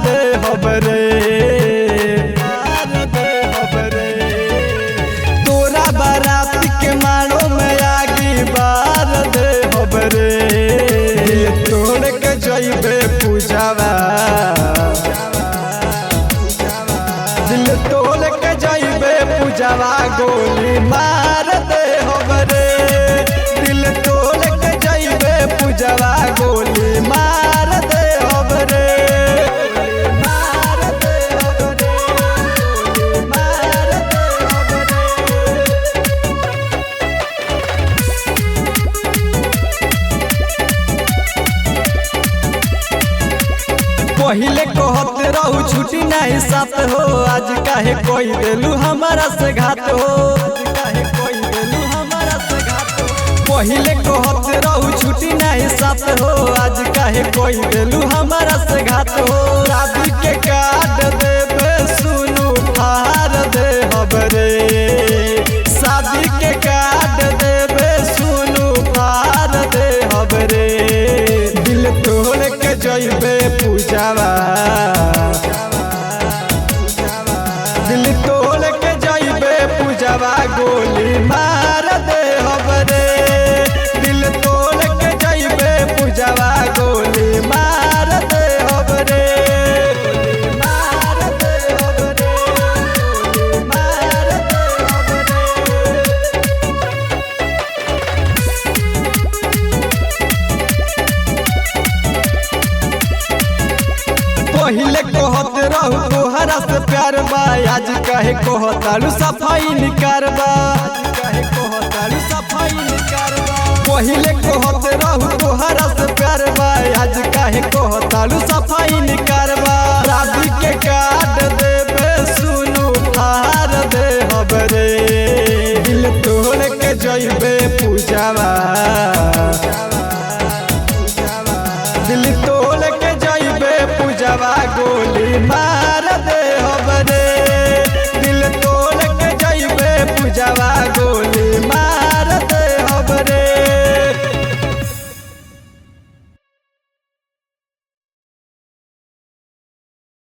दे हबरे तोरा बारात के मारो में आगी बार दे हबरे दिल तोड़ के जइबे पूजावा दिल तोड़ के जइबे पूजावा गोली मार दे हबरे दिल तोड़ के जइबे पूजावा गोली मार दे हबरे मार दे हबरे मार दे पहिले कहते रहू छुट्टी नहीं साथ हो आज काहे कोई देलू हमारा से घात हो पहिले कहते रहू छुट्टी नहीं साथ हो आज काहे कोई देलू हमारा से घात हो शादी के काट देबे सुनू फार दे हबरे शादी के काट देबे सुनू फार दे हबरे दिल तोड़ के जइबे पूजावा दिल तोड़ के जइबे पूजावा गोली मार दे हबरे दिल तोड़ के जइबे पूजावा गोली मार दे हबरे मार दे हबरे मार दे पहिले कहते रहू तोहरा से प्यार बा आज काहे कहतालू सफाई निकारबा पहिले कहते रहू तोहरा से प्यार बा आज काहे कहतालू सफाई निकारबा शादी के काट देबे सुनू फार दे हबरे दिल तोड़ के जइबे पूजावा दिल तोड़ के जइबे पूजावा गोली मार